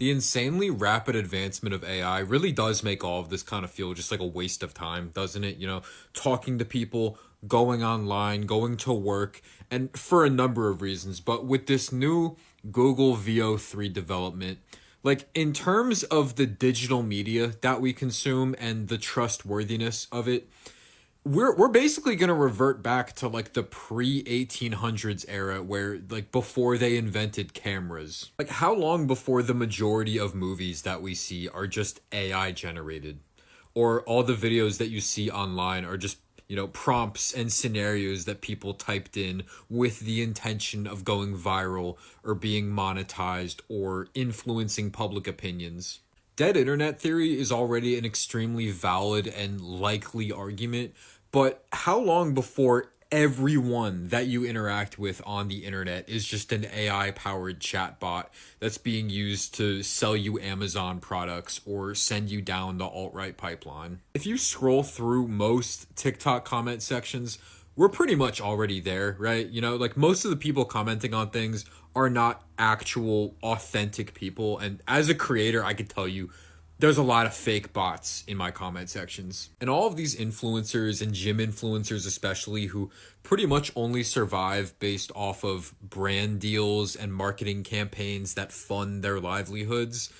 The insanely rapid advancement of AI really does make all of this kind of feel just like a waste of time, doesn't it? Talking to people, going online, going to work, and for a number of reasons. But with this new Google VO3 development, like in terms of the digital media that we consume and the trustworthiness of it, we're basically going to revert back to like the pre 1800s era where like before they invented cameras. Like how long before the majority of movies that we see are just AI generated, or all the videos that you see online are just prompts and scenarios that people typed in with the intention of going viral or being monetized or influencing public opinions. Dead internet theory is already an extremely valid and likely argument, but how long before everyone that you interact with on the internet is just an AI powered chatbot that's being used to sell you Amazon products or send you down the alt-right pipeline? If you scroll through most TikTok comment sections, we're pretty much already there, right? Like most of the people commenting on things are not actual authentic people. And as a creator, I can tell you there's a lot of fake bots in my comment sections. And all of these influencers and gym influencers, especially, who pretty much only survive based off of brand deals and marketing campaigns that fund their livelihoods,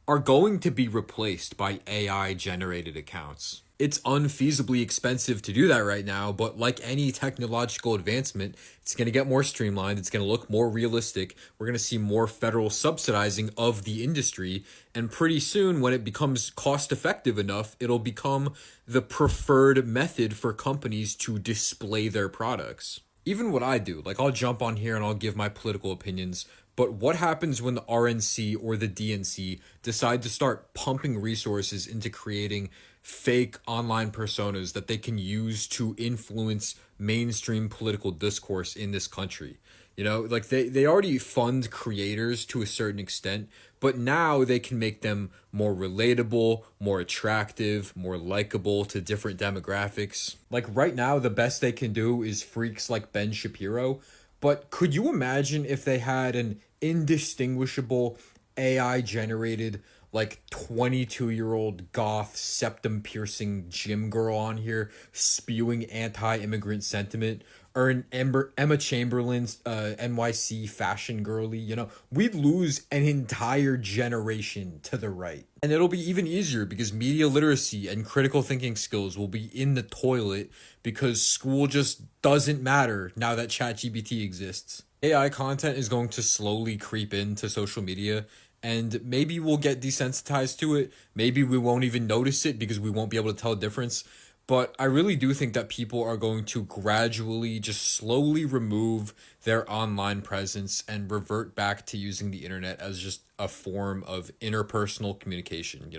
are going to be replaced by AI generated accounts. It's unfeasibly expensive to do that right now, but like any technological advancement, it's going to get more streamlined. It's going to look more realistic. We're going to see more federal subsidizing of the industry. And pretty soon, when it becomes cost effective enough, it'll become the preferred method for companies to display their products. Even what I do, like I'll jump on here and I'll give my political opinions, but what happens when the RNC or the DNC decide to start pumping resources into creating fake online personas that they can use to influence mainstream political discourse in this country? Like they already fund creators to a certain extent, but now they can make them more relatable, more attractive, more likable to different demographics. Like right now, the best they can do is freaks like Ben Shapiro. But could you imagine if they had an indistinguishable AI generated like 22-year-old goth septum piercing gym girl on here spewing anti-immigrant sentiment, or an Emma Chamberlain's NYC fashion girly? We'd lose an entire generation to the right. And it'll be even easier because media literacy and critical thinking skills will be in the toilet because school just doesn't matter now that ChatGPT exists. AI content is going to slowly creep into social media, and maybe we'll get desensitized to it. Maybe we won't even notice it because we won't be able to tell a difference. But I really do think that people are going to gradually, just slowly remove their online presence and revert back to using the internet as just a form of interpersonal communication,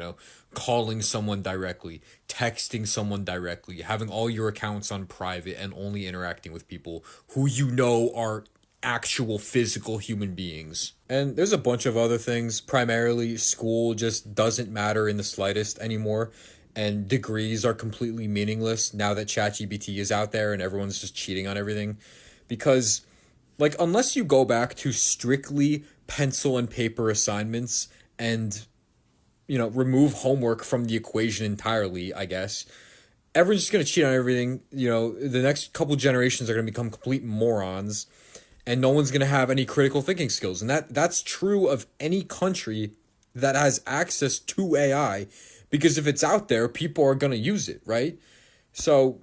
calling someone directly, texting someone directly, having all your accounts on private and only interacting with people who are actual physical human beings. And there's a bunch of other things. Primarily, school just doesn't matter in the slightest anymore, and degrees are completely meaningless now that ChatGPT is out there and everyone's just cheating on everything. Because, like, unless you go back to strictly pencil and paper assignments and, remove homework from the equation entirely, I guess, everyone's just going to cheat on everything. The next couple generations are going to become complete morons, and no one's going to have any critical thinking skills. And that's true of any country that has access to AI, because if it's out there, people are going to use it, right? So,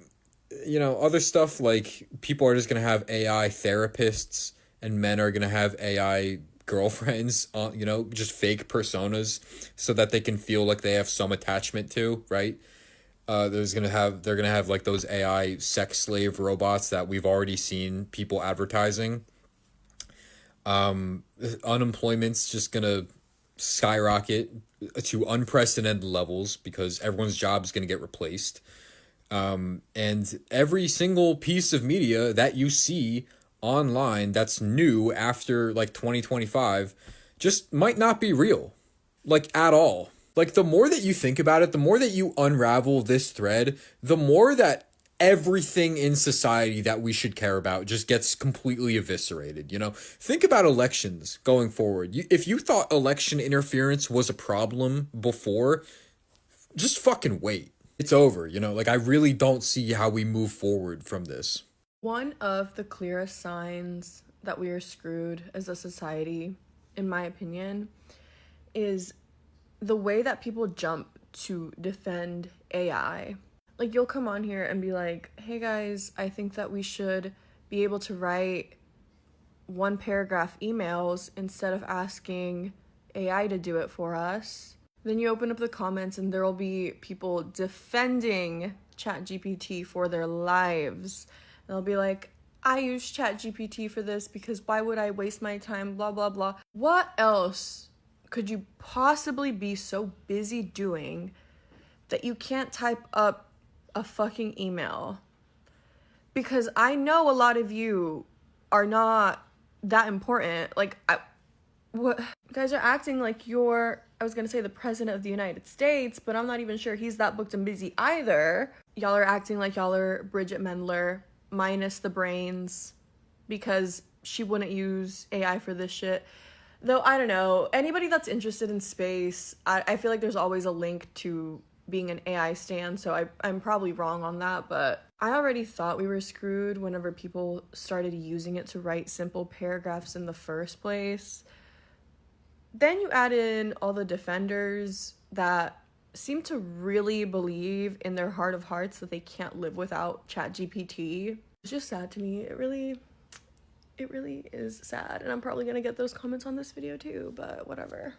other stuff like people are just going to have AI therapists, and men are going to have AI girlfriends, just fake personas so that they can feel like they have some attachment to, right? They're gonna have like those AI sex slave robots that we've already seen people advertising. Unemployment's just gonna skyrocket to unprecedented levels because everyone's job is gonna get replaced. And every single piece of media that you see online that's new after like 2025 just might not be real, like at all. Like the more that you think about it, the more that you unravel this thread, the more that everything in society that we should care about just gets completely eviscerated. Think about elections going forward. If you thought election interference was a problem before, just fucking wait. It's over. I really don't see how we move forward from this. One of the clearest signs that we are screwed as a society, in my opinion, is the way that people jump to defend AI. Like, you'll come on here and be like, hey guys, I think that we should be able to write 1-paragraph emails instead of asking AI to do it for us. Then you open up the comments and there will be people defending ChatGPT for their lives. They'll be like, I use ChatGPT for this because why would I waste my time, blah, blah, blah. What else could you possibly be so busy doing that you can't type up a fucking email? Because I know a lot of you are not that important. Like, what you guys are acting like you're, I was gonna say the president of the United States, but I'm not even sure he's that booked and busy either. Y'all are acting like y'all are Bridget Mendler minus the brains because she wouldn't use AI for this shit. Though, I don't know, anybody that's interested in space, I feel like there's always a link to being an AI stan, so I'm probably wrong on that, but I already thought we were screwed whenever people started using it to write simple paragraphs in the first place. Then you add in all the defenders that seem to really believe in their heart of hearts that they can't live without ChatGPT. It's just sad to me. It really is sad, and I'm probably gonna get those comments on this video too, but whatever.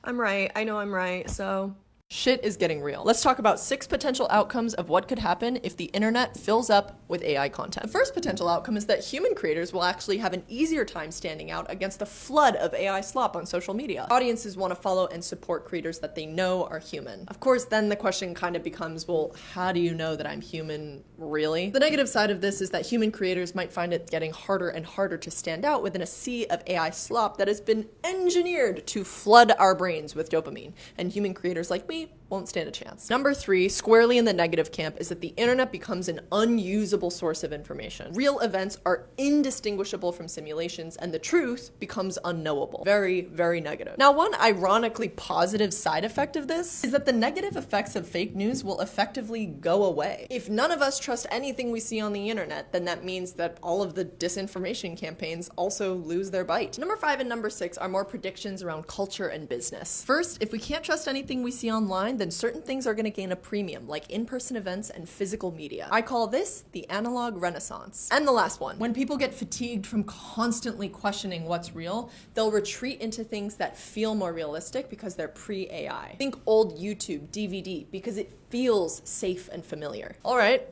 I'm right. I know I'm right, so... Shit is getting real. Let's talk about 6 potential outcomes of what could happen if the internet fills up with AI content. The first potential outcome is that human creators will actually have an easier time standing out against the flood of AI slop on social media. Audiences want to follow and support creators that they know are human. Of course, then the question kind of becomes, well, how do you know that I'm human, really? The negative side of this is that human creators might find it getting harder and harder to stand out within a sea of AI slop that has been engineered to flood our brains with dopamine, and human creators like me won't stand a chance. Number 3, squarely in the negative camp, is that the internet becomes an unusable source of information. Real events are indistinguishable from simulations, and the truth becomes unknowable. Very, very negative. Now, one ironically positive side effect of this is that the negative effects of fake news will effectively go away. If none of us trust anything we see on the internet, then that means that all of the disinformation campaigns also lose their bite. Number 5 and number 6 are more predictions around culture and business. First, if we can't trust anything we see online, then certain things are going to gain a premium, like in-person events and physical media. I call this the analog renaissance. And the last one, when people get fatigued from constantly questioning what's real, they'll retreat into things that feel more realistic because they're pre-AI. Think old YouTube, DVD, because it feels safe and familiar. All right,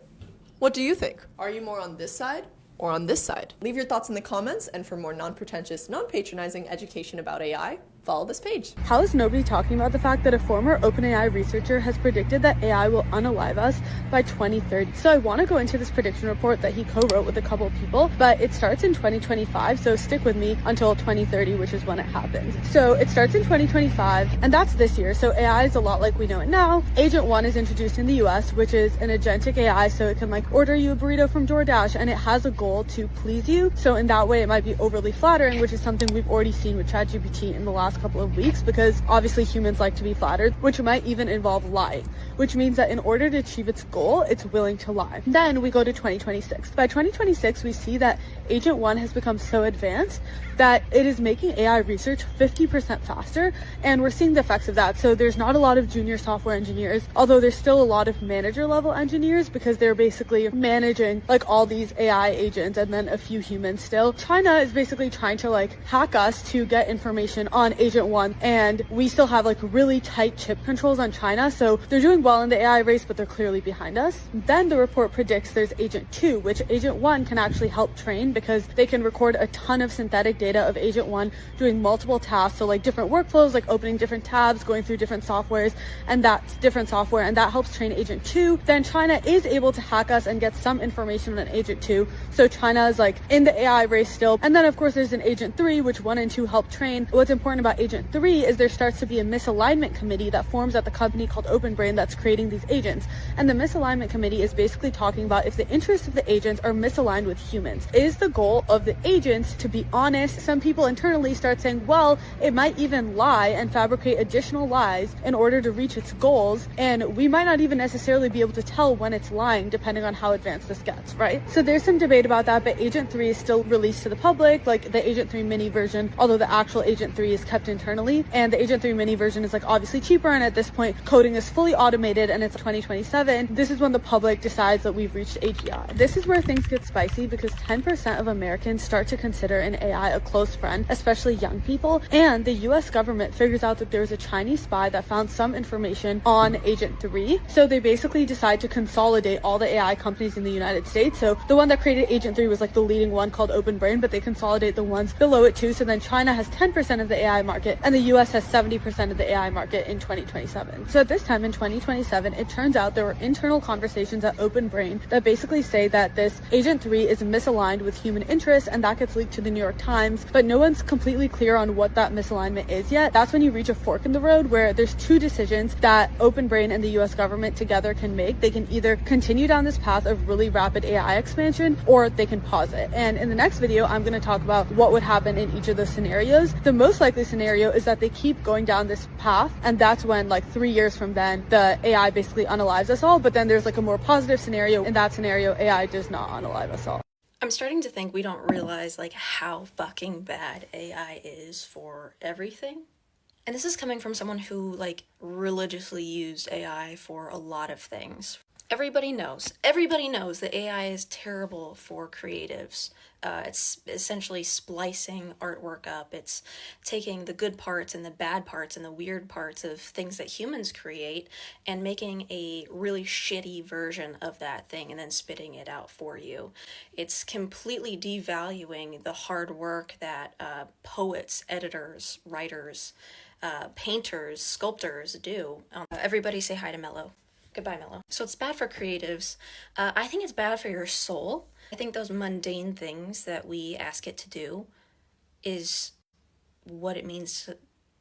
what do you think? Are you more on this side or on this side? Leave your thoughts in the comments, and for more non-pretentious, non-patronizing education about AI, follow this page. How is nobody talking about the fact that a former OpenAI researcher has predicted that AI will unalive us by 2030? So I want to go into this prediction report that he co-wrote with a couple of people, but it starts in 2025, so stick with me until 2030, which is when it happens. So it starts in 2025, and that's this year. So AI is a lot like we know it now. Agent 1 is introduced in the US, which is an agentic AI, so it can like order you a burrito from DoorDash, and it has a goal to please you. So in that way, it might be overly flattering, which is something we've already seen with ChatGPT in the last couple of weeks, because obviously humans like to be flattered, which might even involve lying, which means that in order to achieve its goal, it's willing to lie. Then we go to 2026. By 2026, we see that Agent 1 has become so advanced that it is making AI research 50% faster, and we're seeing the effects of that. So there's not a lot of junior software engineers, although there's still a lot of manager level engineers, because they're basically managing like all these AI agents and then a few humans still. China is basically trying to like hack us to get information on Agent 1, and we still have like really tight chip controls on China, so they're doing well in the AI race, but they're clearly behind us. Then the report predicts there's Agent 2, which Agent 1 can actually help train, because they can record a ton of synthetic data of Agent 1 doing multiple tasks, so like different workflows, like opening different tabs, going through different softwares, and that's different software, and that helps train Agent 2. Then China is able to hack us and get some information on Agent 2, so China is like in the AI race still. And then of course there's an Agent 3, which 1 and 2 help train. What's important about about Agent 3 is there starts to be a misalignment committee that forms at the company called OpenBrain that's creating these agents. And the misalignment committee is basically talking about if the interests of the agents are misaligned with humans. Is the goal of the agents to be honest? Some people internally start saying, well, it might even lie and fabricate additional lies in order to reach its goals. And we might not even necessarily be able to tell when it's lying depending on how advanced this gets, right? So there's some debate about that, but Agent 3 is still released to the public, like the Agent 3 mini version, although the actual Agent 3 is kept internally. And the Agent 3 mini version is like obviously cheaper, and at this point coding is fully automated, and it's 2027. This is when the public decides that we've reached AGI. This is where things get spicy because 10% of Americans start to consider an AI a close friend, especially young people. And the US government figures out that there's a Chinese spy that found some information on Agent 3. So they basically decide to consolidate all the AI companies in the United States. So the one that created Agent 3 was like the leading one called OpenBrain, but they consolidate the ones below it too. So then China has 10% of the AI market and the US has 70% of the AI market in 2027. So at this time in 2027, it turns out there were internal conversations at OpenBrain that basically say that this Agent 3 is misaligned with human interests, and that gets leaked to the New York Times, but no one's completely clear on what that misalignment is yet. That's when you reach a fork in the road where there's two decisions that OpenBrain and the US government together can make. They can either continue down this path of really rapid AI expansion, or they can pause it. And in the next video, I'm going to talk about what would happen in each of those scenarios. The most likely scenario is that they keep going down this path, and that's when, like 3 years from then, the AI basically unalives us all. But then there's like a more positive scenario. In that scenario, AI does not unalive us all. I'm starting to think we don't realize like how fucking bad AI is for everything. And this is coming from someone who like religiously used AI for a lot of things. Everybody knows that AI is terrible for creatives. It's essentially splicing artwork up. It's taking the good parts and the bad parts and the weird parts of things that humans create and making a really shitty version of that thing and then spitting it out for you. It's completely devaluing the hard work that poets, editors, writers, painters, sculptors do. Everybody say hi to Mello. Goodbye, Mello. So it's bad for creatives. I think it's bad for your soul. I think those mundane things that we ask it to do is what it means to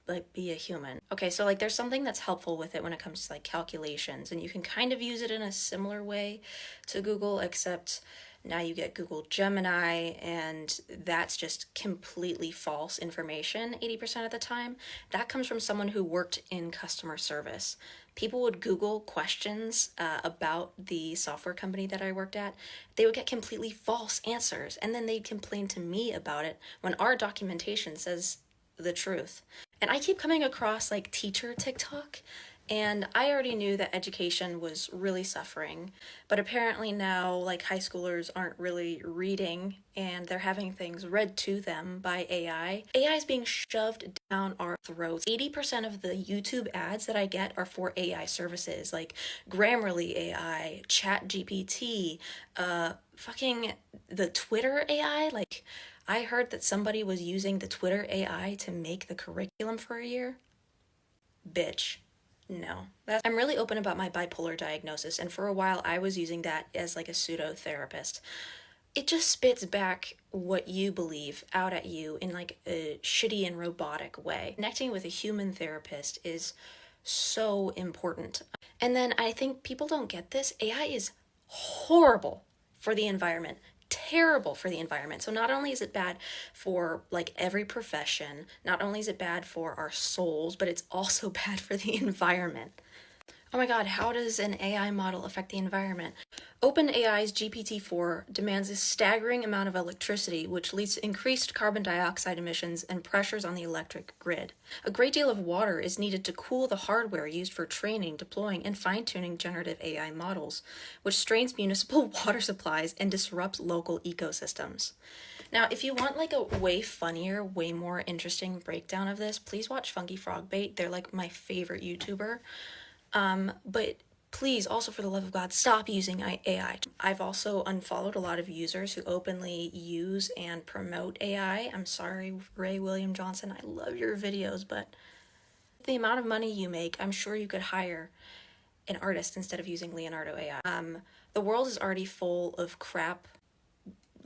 like be a human. Okay, so like there's something that's helpful with it when it comes to like calculations, and you can kind of use it in a similar way to Google, except now you get Google Gemini, and that's just completely false information 80% of the time. That comes from someone who worked in customer service. People would Google questions about the software company that I worked at. They would get completely false answers, and then they'd complain to me about it when our documentation says the truth. And I keep coming across like teacher TikTok, and I already knew that education was really suffering, but apparently now like high schoolers aren't really reading and they're having things read to them by AI. AI is being shoved down our throats. 80% of the YouTube ads that I get are for AI services like Grammarly AI, ChatGPT, fucking the Twitter AI. Like I heard that somebody was using the Twitter AI to make the curriculum for a year. Bitch. No. I'm really open about my bipolar diagnosis, and for a while I was using that as like a pseudo-therapist. It just spits back what you believe out at you in like a shitty and robotic way. Connecting with a human therapist is so important. And then I think people don't get this. AI is horrible for the environment. Terrible for the environment. So not only is it bad for like every profession, not only is it bad for our souls, but it's also bad for the environment. Oh my god, how does an AI model affect the environment? OpenAI's GPT-4 demands a staggering amount of electricity, which leads to increased carbon dioxide emissions and pressures on the electric grid. A great deal of water is needed to cool the hardware used for training, deploying, and fine-tuning generative AI models, which strains municipal water supplies and disrupts local ecosystems. Now, if you want like a way funnier, way more interesting breakdown of this, please watch Funky Frog Bait. They're like my favorite YouTuber. But please, also for the love of God, stop using AI. I've also unfollowed a lot of users who openly use and promote AI. I'm sorry, Ray William Johnson, I love your videos, but the amount of money you make, I'm sure you could hire an artist instead of using Leonardo AI. The world is already full of crap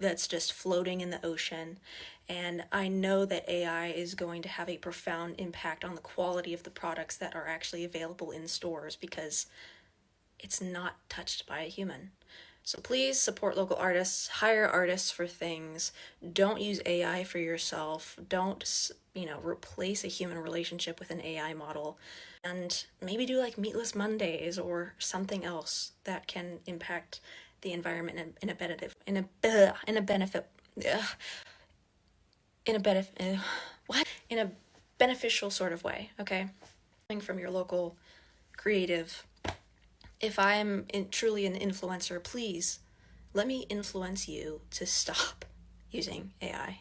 that's just floating in the ocean. And I know that AI is going to have a profound impact on the quality of the products that are actually available in stores because it's not touched by a human. So please support local artists, hire artists for things. Don't use AI for yourself. Don't, replace a human relationship with an AI model. And maybe do like Meatless Mondays or something else that can impact the environment in a benefit in a beneficial sort of way. Okay, from your local creative. If I'm truly an influencer, please let me influence you to stop using AI.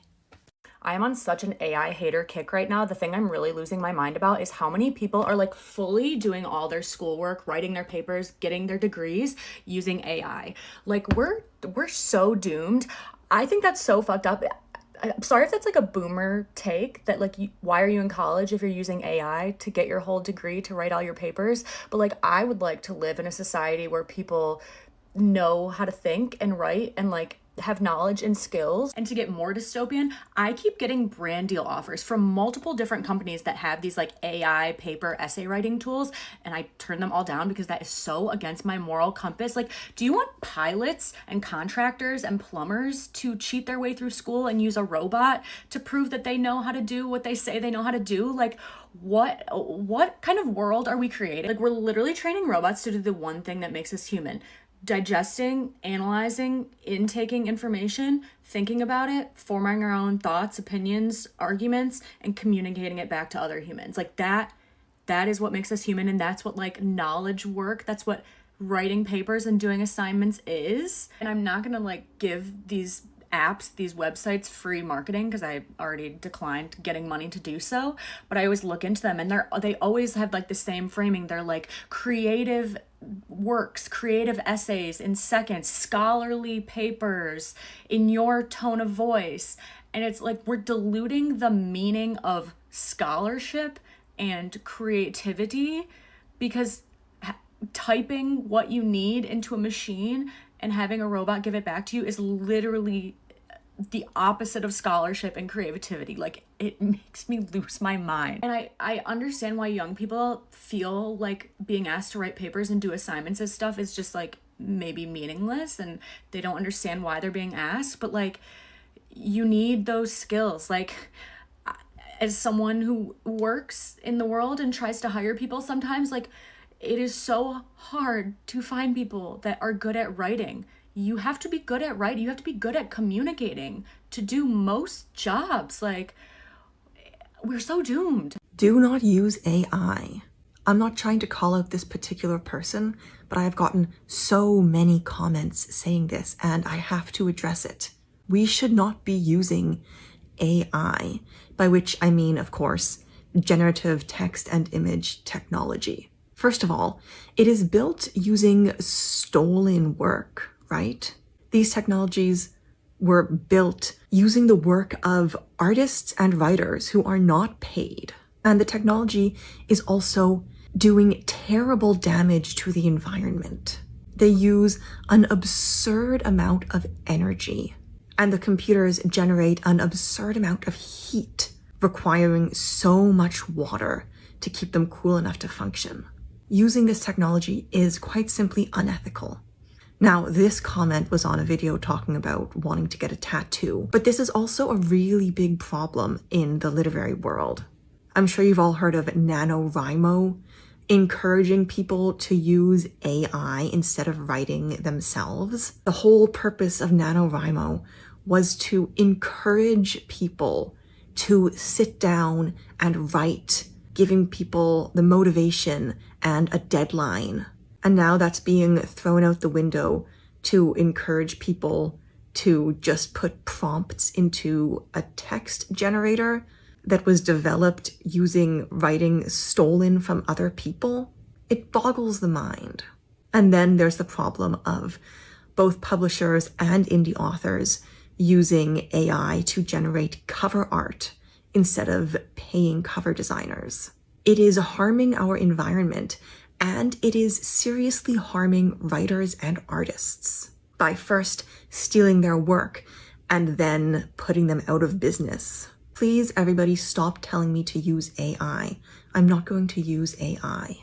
I am on such an AI hater kick right now. The thing I'm really losing my mind about is how many people are like fully doing all their schoolwork, writing their papers, getting their degrees using AI. Like we're so doomed. I think that's so fucked up. I'm sorry if that's like a boomer take that like why are you in college if you're using AI to get your whole degree to write all your papers? But like I would like to live in a society where people know how to think and write and like have knowledge and skills. And to get more dystopian, I keep getting brand deal offers from multiple different companies that have these like AI paper essay writing tools, and I turn them all down because that is so against my moral compass. Like, do you want pilots and contractors and plumbers to cheat their way through school and use a robot to prove that they know how to do what they say they know how to do? Like, what kind of world are we creating? Like, we're literally training robots to do the one thing that makes us human: digesting, analyzing, intaking information, thinking about it, forming our own thoughts, opinions, arguments, and communicating it back to other humans. Like that is what makes us human, and that's what like knowledge work, that's what writing papers and doing assignments is. And I'm not gonna like give these apps, these websites free marketing because I already declined getting money to do so, but I always look into them and they always have like the same framing. They're like creative works, creative essays in seconds, scholarly papers in your tone of voice. And it's like we're diluting the meaning of scholarship and creativity because typing what you need into a machine and having a robot give it back to you is literally the opposite of scholarship and creativity. Like, it makes me lose my mind. And I understand why young people feel like being asked to write papers and do assignments and stuff is just like maybe meaningless and they don't understand why they're being asked, but like you need those skills. Like, as someone who works in the world and tries to hire people sometimes, like, it is so hard to find people that are good at writing. You have to be good at writing. You have to be good at communicating to do most jobs. Like, we're so doomed. Do not use AI. I'm not trying to call out this particular person, but I have gotten so many comments saying this, and I have to address it. We should not be using AI, by which I mean, of course, generative text and image technology. First of all, it is built using stolen work, right? These technologies were built using the work of artists and writers who are not paid. And the technology is also doing terrible damage to the environment. They use an absurd amount of energy, and the computers generate an absurd amount of heat, requiring so much water to keep them cool enough to function. Using this technology is quite simply unethical. Now, this comment was on a video talking about wanting to get a tattoo, but this is also a really big problem in the literary world. I'm sure you've all heard of NaNoWriMo, encouraging people to use AI instead of writing themselves. The whole purpose of NaNoWriMo was to encourage people to sit down and write, giving people the motivation and a deadline. And now that's being thrown out the window to encourage people to just put prompts into a text generator that was developed using writing stolen from other people. It boggles the mind. And then there's the problem of both publishers and indie authors using AI to generate cover art instead of paying cover designers. It is harming our environment, and it is seriously harming writers and artists by first stealing their work and then putting them out of business. Please, everybody, stop telling me to use AI. I'm not going to use AI.